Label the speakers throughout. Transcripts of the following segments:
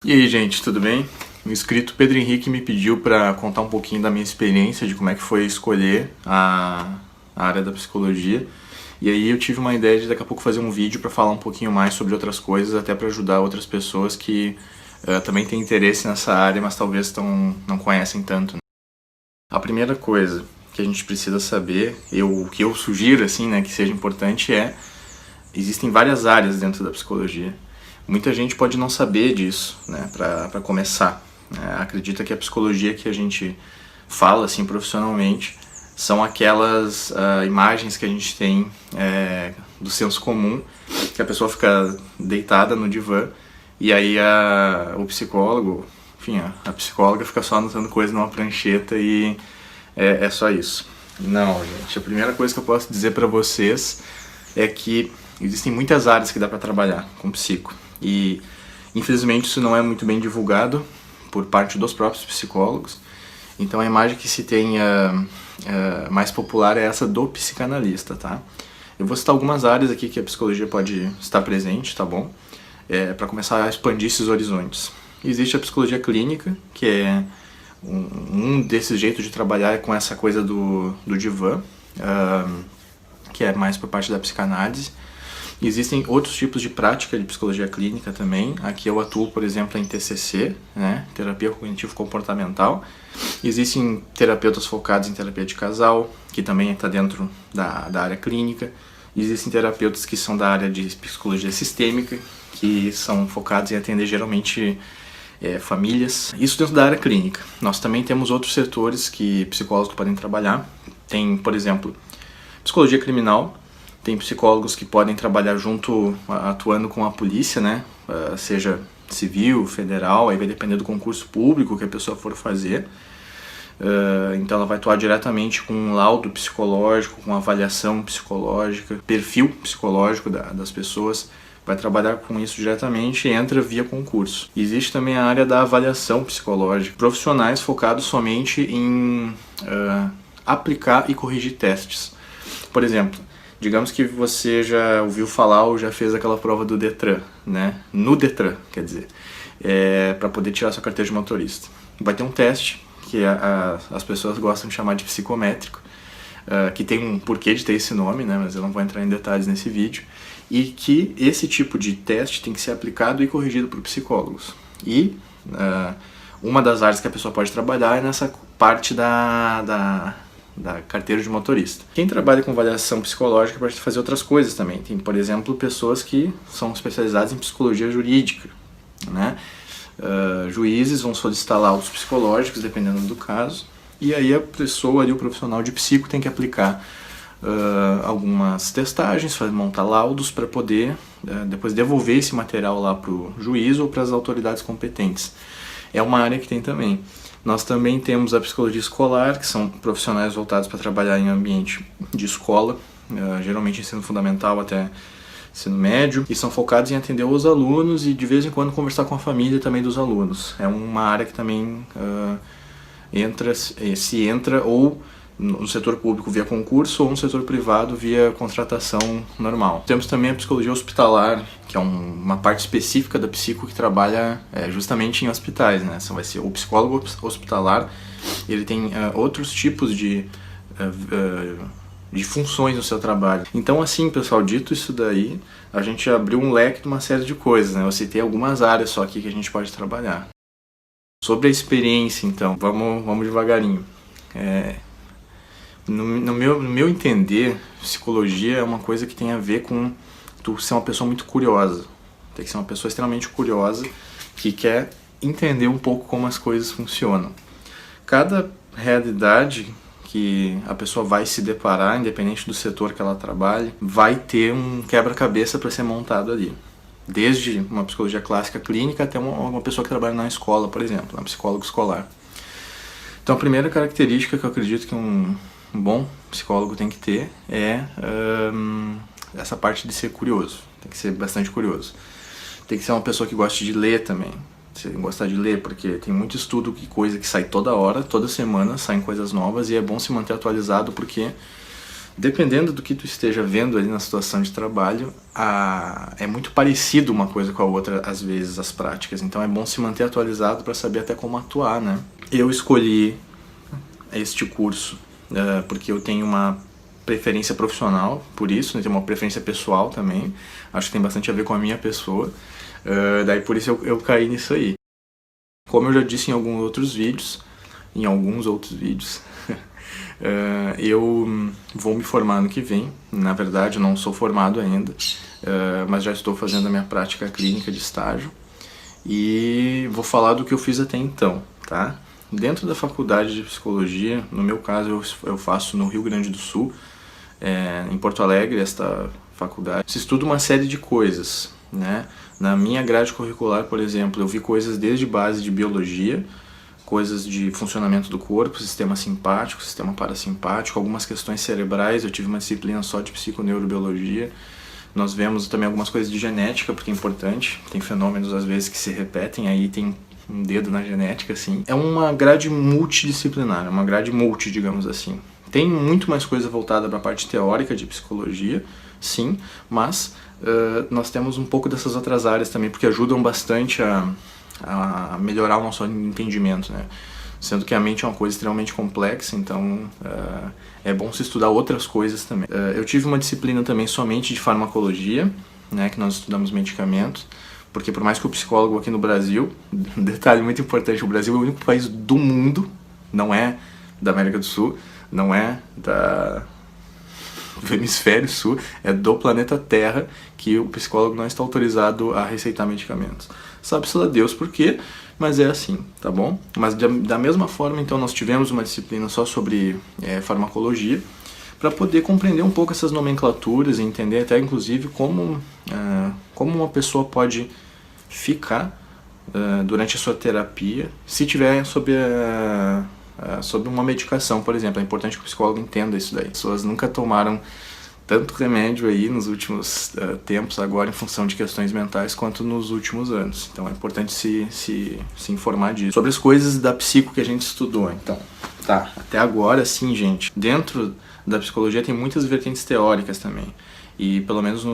Speaker 1: E aí, gente, tudo bem? O inscrito Pedro Henrique me pediu para contar um pouquinho da minha experiência, de como é que foi escolher a área da psicologia. E aí eu tive uma ideia de daqui a pouco fazer um vídeo para falar um pouquinho mais sobre outras coisas, até para ajudar outras pessoas que também têm interesse nessa área, mas talvez não conhecem tanto, né? A primeira coisa que a gente precisa saber, o que eu sugiro assim, né, que seja importante existem várias áreas dentro da psicologia. Muita gente pode não saber disso, né, para começar. Acredita que a psicologia que a gente fala assim profissionalmente são aquelas imagens que a gente tem do senso comum, que a pessoa fica deitada no divã e aí o psicólogo, enfim, a psicóloga fica só anotando coisas numa prancheta e é só isso. Não, gente, a primeira coisa que eu posso dizer para vocês é que existem muitas áreas que dá para trabalhar com psico. E infelizmente isso não é muito bem divulgado por parte dos próprios psicólogos. Então a imagem que se tem mais popular é essa do psicanalista, tá? Eu vou citar algumas áreas aqui que a psicologia pode estar presente, tá bom? Para começar a expandir esses horizontes. Existe a psicologia clínica, que é um desses jeitos de trabalhar com essa coisa do divã, que é mais por parte da psicanálise. Existem outros tipos de prática de psicologia clínica também. Aqui eu atuo, por exemplo, em TCC, né? Terapia cognitivo-comportamental. Existem terapeutas focados em terapia de casal, que também está dentro da área clínica. Existem terapeutas que são da área de psicologia sistêmica, que são focados em atender geralmente famílias. Isso dentro da área clínica. Nós também temos outros setores que psicólogos podem trabalhar. Tem, por exemplo, psicologia criminal. Tem psicólogos que podem trabalhar junto, atuando com a polícia, né? Seja civil, federal, aí vai depender do concurso público que a pessoa for fazer. Então ela vai atuar diretamente com um laudo psicológico, com avaliação psicológica, perfil psicológico das pessoas, vai trabalhar com isso diretamente e entra via concurso. Existe também a área da avaliação psicológica, profissionais focados somente em aplicar e corrigir testes. Por exemplo, digamos que você já ouviu falar ou já fez aquela prova do Detran, né? No Detran, quer dizer, para poder tirar sua carteira de motorista. Vai ter um teste que as pessoas gostam de chamar de psicométrico, que tem um porquê de ter esse nome, né? Mas eu não vou entrar em detalhes nesse vídeo. E que esse tipo de teste tem que ser aplicado e corrigido por psicólogos. E uma das áreas que a pessoa pode trabalhar é nessa parte da carteira de motorista. Quem trabalha com avaliação psicológica pode fazer outras coisas também. Tem, por exemplo, pessoas que são especializadas em psicologia jurídica, né? Juízes vão solicitar laudos psicológicos, dependendo do caso, e aí a pessoa ali, o profissional de psico, tem que aplicar algumas testagens, montar laudos para poder depois devolver esse material lá para o juiz ou para as autoridades competentes. É uma área que tem também. Nós também temos a psicologia escolar, que são profissionais voltados para trabalhar em ambiente de escola, geralmente ensino fundamental até ensino médio, e são focados em atender os alunos e de vez em quando conversar com a família também dos alunos. É uma área que também entra ou no setor público via concurso ou no setor privado via contratação normal. Temos também a psicologia hospitalar, que é uma parte específica da psico que trabalha justamente em hospitais, né? Vai ser o psicólogo hospitalar, ele tem outros tipos de funções no seu trabalho. Então, assim, pessoal, dito isso daí, a gente abriu um leque de uma série de coisas, né? Eu citei algumas áreas só aqui que a gente pode trabalhar. Sobre a experiência, então, vamos devagarinho. No meu entender, psicologia é uma coisa que tem a ver com tu ser uma pessoa muito curiosa. Tem que ser uma pessoa extremamente curiosa que quer entender um pouco como as coisas funcionam. Cada realidade que a pessoa vai se deparar, independente do setor que ela trabalhe, vai ter um quebra-cabeça para ser montado ali. Desde uma psicologia clássica clínica até uma pessoa que trabalha na escola, por exemplo, um psicólogo escolar. Então a primeira característica que eu acredito que um bom psicólogo tem que ter essa parte de ser curioso. Tem que ser bastante curioso. Tem que ser uma pessoa que goste de ler também. Você gostar de ler, porque tem muito estudo e coisa que sai toda hora, toda semana saem coisas novas e é bom se manter atualizado porque Dependendo do que tu esteja vendo ali na situação de trabalho, é muito parecido uma coisa com a outra, às vezes, as práticas. Então é bom se manter atualizado para saber até como atuar, né? Eu escolhi este curso porque eu tenho uma preferência profissional por isso, né? Tenho uma preferência pessoal também. Acho que tem bastante a ver com a minha pessoa. Daí por isso eu caí nisso aí. Como eu já disse em alguns outros vídeos, eu vou me formar ano que vem. Na verdade, eu não sou formado ainda, mas já estou fazendo a minha prática clínica de estágio. E vou falar do que eu fiz até então, tá? Dentro da faculdade de psicologia, no meu caso eu faço no Rio Grande do Sul, em Porto Alegre, esta faculdade. Se estuda uma série de coisas, né? Na minha grade curricular, por exemplo, eu vi coisas desde base de biologia, coisas de funcionamento do corpo, sistema simpático, sistema parasimpático, algumas questões cerebrais. Eu tive uma disciplina só de psiconeurobiologia. Nós vemos também algumas coisas de genética, porque é importante. Tem fenômenos, às vezes, que se repetem, aí tem um dedo na genética, assim. É uma grade multidisciplinar, uma grade multi, digamos assim. Tem muito mais coisa voltada para a parte teórica de psicologia, sim, mas nós temos um pouco dessas outras áreas também, porque ajudam bastante a melhorar o nosso entendimento, né? Sendo que a mente é uma coisa extremamente complexa, então é bom se estudar outras coisas também. Eu tive uma disciplina também somente de farmacologia, né, que nós estudamos medicamentos, porque por mais que o psicólogo aqui no Brasil, um detalhe muito importante, o Brasil é o único país do mundo, não é da América do Sul, não é do hemisfério sul, é do planeta Terra, que o psicólogo não está autorizado a receitar medicamentos. Sabe-se lá Deus por quê, mas é assim, tá bom? Mas da mesma forma, então, nós tivemos uma disciplina só sobre farmacologia, para poder compreender um pouco essas nomenclaturas e entender até, inclusive, como uma pessoa pode ficar durante a sua terapia, se tiver sob uma medicação, por exemplo. É importante que o psicólogo entenda isso daí. As pessoas nunca tomaram tanto remédio aí nos últimos tempos agora em função de questões mentais quanto nos últimos anos. Então é importante se informar disso. Sobre as coisas da psico que a gente estudou, então. Tá, até agora sim, gente. Dentro da psicologia tem muitas vertentes teóricas também. E pelo menos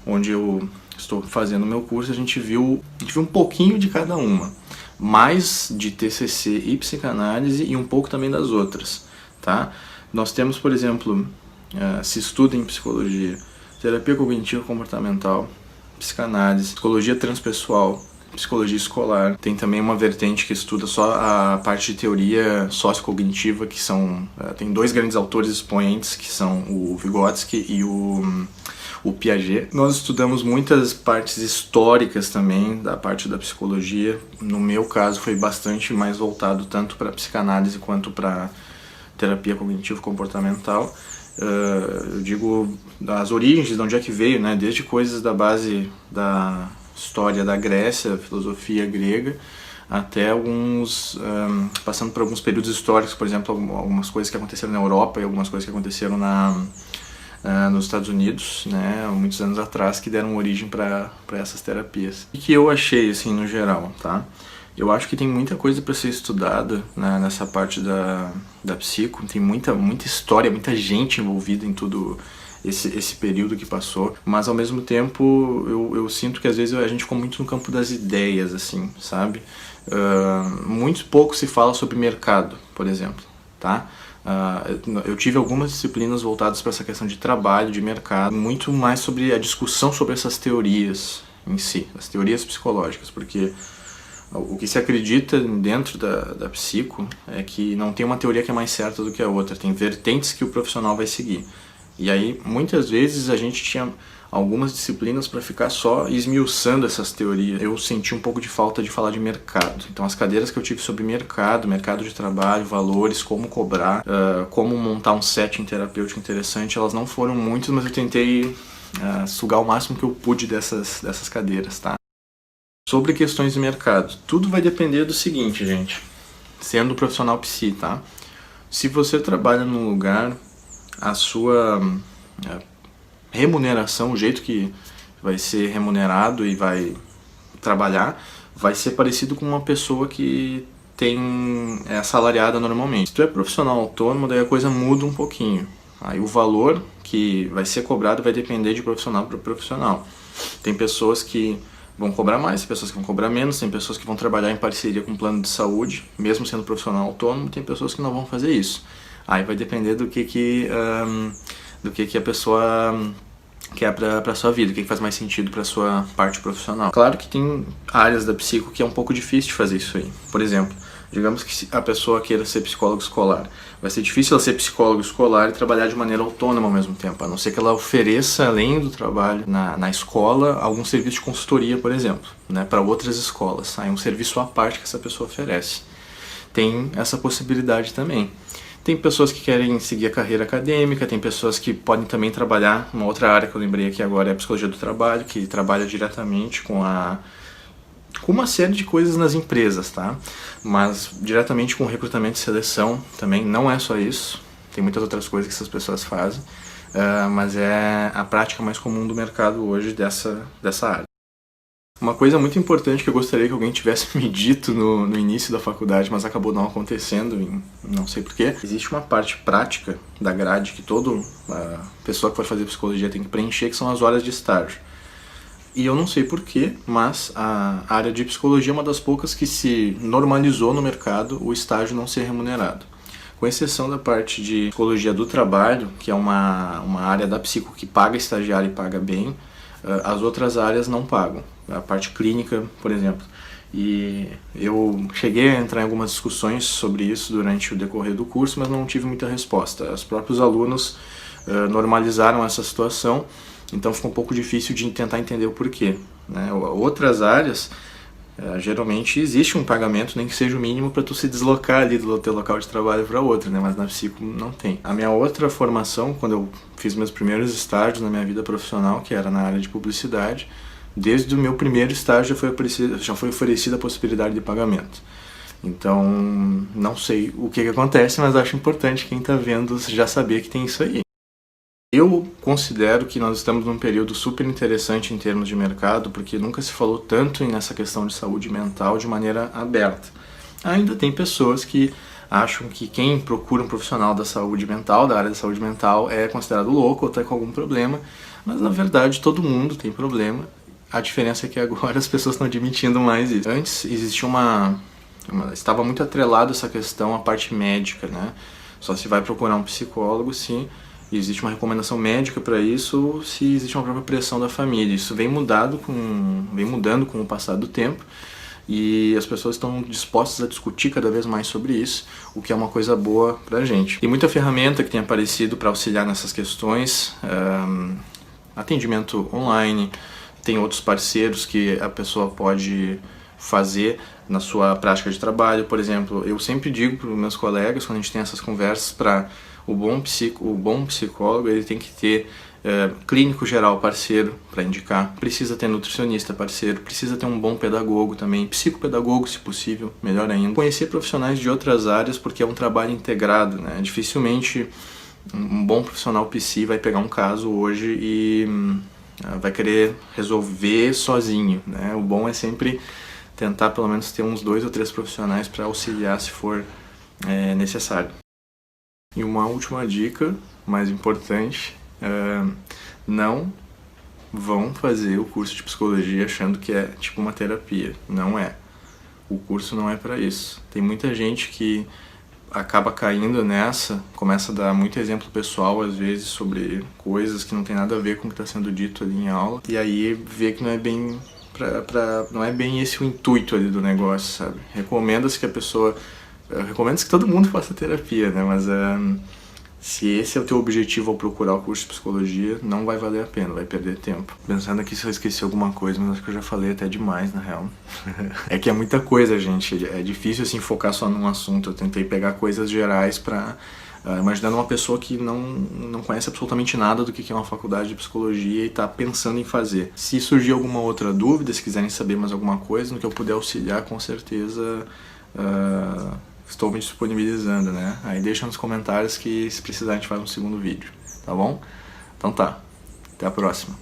Speaker 1: onde eu estou fazendo o meu curso, a gente viu um pouquinho de cada uma. Mais de TCC e psicanálise e um pouco também das outras, tá? Nós temos, por exemplo, se estuda em psicologia, terapia cognitivo comportamental, psicanálise, psicologia transpessoal, psicologia escolar. Tem também uma vertente que estuda só a parte de teoria sociocognitiva, que são... tem dois grandes autores expoentes, que são o Vygotsky e o Piaget. Nós estudamos muitas partes históricas também da parte da psicologia. No meu caso foi bastante mais voltado tanto para psicanálise quanto para terapia cognitivo-comportamental. Eu digo das origens, de onde é que veio, né? Desde coisas da base da história da Grécia, filosofia grega, até passando por alguns períodos históricos, por exemplo, algumas coisas que aconteceram na Europa e algumas coisas que aconteceram nos Estados Unidos, né, há muitos anos atrás, que deram origem para essas terapias. O que eu achei, assim, no geral, tá? Eu acho que tem muita coisa para ser estudada, né, nessa parte da psico, tem muita história, muita gente envolvida em tudo esse período que passou, mas ao mesmo tempo eu sinto que às vezes a gente ficou muito no campo das ideias, assim, sabe? Muito pouco se fala sobre mercado, por exemplo, tá? Eu tive algumas disciplinas voltadas para essa questão de trabalho, de mercado, muito mais sobre a discussão sobre essas teorias em si, as teorias psicológicas, porque o que se acredita dentro da psico é que não tem uma teoria que é mais certa do que a outra, tem vertentes que o profissional vai seguir. E aí, muitas vezes, a gente tinha algumas disciplinas para ficar só esmiuçando essas teorias. Eu senti um pouco de falta de falar de mercado. Então, as cadeiras que eu tive sobre mercado de trabalho, valores, como cobrar, como montar um setting terapêutico interessante, elas não foram muitas, mas eu tentei sugar o máximo que eu pude dessas cadeiras, tá? Sobre questões de mercado, tudo vai depender do seguinte, gente. Sendo profissional psi, tá? Se você trabalha num lugar, a sua remuneração, o jeito que vai ser remunerado e vai trabalhar, vai ser parecido com uma pessoa que é assalariada normalmente. Se tu é profissional autônomo, daí a coisa muda um pouquinho, Aí o valor que vai ser cobrado vai depender de profissional para profissional. Tem pessoas que vão cobrar mais, tem pessoas que vão cobrar menos, tem pessoas que vão trabalhar em parceria com um plano de saúde, mesmo sendo profissional autônomo, tem pessoas que não vão fazer isso. Aí vai depender do que a pessoa quer para sua vida, o que faz mais sentido para sua parte profissional. Claro que tem áreas da psico que é um pouco difícil de fazer isso aí. Por exemplo, digamos que a pessoa queira ser psicólogo escolar. Vai ser difícil ela ser psicólogo escolar e trabalhar de maneira autônoma ao mesmo tempo, a não ser que ela ofereça, além do trabalho na escola, algum serviço de consultoria, por exemplo, né, para outras escolas. Aí um serviço à parte que essa pessoa oferece. Tem essa possibilidade também. Tem pessoas que querem seguir a carreira acadêmica, tem pessoas que podem também trabalhar, uma outra área que eu lembrei aqui agora é a psicologia do trabalho, que trabalha diretamente com uma série de coisas nas empresas, tá? Mas diretamente com recrutamento e seleção também, não é só isso, tem muitas outras coisas que essas pessoas fazem, mas é a prática mais comum do mercado hoje dessa área. Uma coisa muito importante que eu gostaria que alguém tivesse me dito no início da faculdade, mas acabou não acontecendo, não sei porquê. Existe uma parte prática da grade que toda pessoa que for fazer psicologia tem que preencher, que são as horas de estágio. E eu não sei porquê, mas a área de psicologia é uma das poucas que se normalizou no mercado o estágio não ser remunerado. Com exceção da parte de psicologia do trabalho, que é uma área da psico que paga estagiário e paga bem, as outras áreas não pagam. A parte clínica, por exemplo. E eu cheguei a entrar em algumas discussões sobre isso durante o decorrer do curso, mas não tive muita resposta. Os próprios alunos normalizaram essa situação, então ficou um pouco difícil de tentar entender o porquê, né? Outras áreas, geralmente existe um pagamento, nem que seja o mínimo, para tu se deslocar ali do teu local de trabalho para outro, né? Mas na psico não tem. A minha outra formação, quando eu fiz meus primeiros estágios na minha vida profissional, que era na área de publicidade, desde o meu primeiro estágio já foi oferecida a possibilidade de pagamento. Então, não sei o que acontece, mas acho importante quem está vendo já saber que tem isso aí. Eu considero que nós estamos num período super interessante em termos de mercado, porque nunca se falou tanto nessa questão de saúde mental de maneira aberta. Ainda tem pessoas que acham que quem procura um profissional da saúde mental, da área da saúde mental, é considerado louco ou está com algum problema, mas na verdade todo mundo tem problema. A diferença é que agora as pessoas estão admitindo mais isso. Antes existia estava muito atrelado essa questão à parte médica, né? Só se vai procurar um psicólogo se existe uma recomendação médica para isso ou se existe uma própria pressão da família. Isso vem mudando com o passar do tempo e as pessoas estão dispostas a discutir cada vez mais sobre isso, o que é uma coisa boa pra gente. Tem muita ferramenta que tem aparecido para auxiliar nessas questões, atendimento online, tem outros parceiros que a pessoa pode fazer na sua prática de trabalho. Por exemplo, eu sempre digo para os meus colegas, quando a gente tem essas conversas, para o bom psicólogo, ele tem que ter clínico geral parceiro para indicar, precisa ter nutricionista parceiro, precisa ter um bom pedagogo também, psicopedagogo se possível, melhor ainda. Conhecer profissionais de outras áreas, porque é um trabalho integrado, né? Dificilmente um bom profissional psi vai pegar um caso hoje e vai querer resolver sozinho, né? O bom é sempre tentar pelo menos ter uns 2 ou 3 profissionais para auxiliar se for necessário. E uma última dica, mais importante, não vão fazer o curso de psicologia achando que é tipo uma terapia. Não é. O curso não é para isso. Tem muita gente que acaba caindo nessa, começa a dar muito exemplo pessoal às vezes sobre coisas que não tem nada a ver com o que está sendo dito ali em aula, e aí vê que não é bem não é bem esse o intuito ali do negócio, sabe? Recomenda-se que recomenda-se que todo mundo faça terapia, né? Mas se esse é o teu objetivo ao procurar o curso de psicologia, não vai valer a pena, vai perder tempo. Pensando aqui se eu esqueci alguma coisa, mas acho que eu já falei até demais, na real. É que é muita coisa, gente. É difícil, assim, focar só num assunto. Eu tentei pegar coisas gerais pra... imaginando uma pessoa que não conhece absolutamente nada do que é uma faculdade de psicologia e tá pensando em fazer. Se surgir alguma outra dúvida, se quiserem saber mais alguma coisa, no que eu puder auxiliar, com certeza... estou me disponibilizando, né? Aí deixa nos comentários que se precisar a gente faz um segundo vídeo, tá bom? Então tá, até a próxima.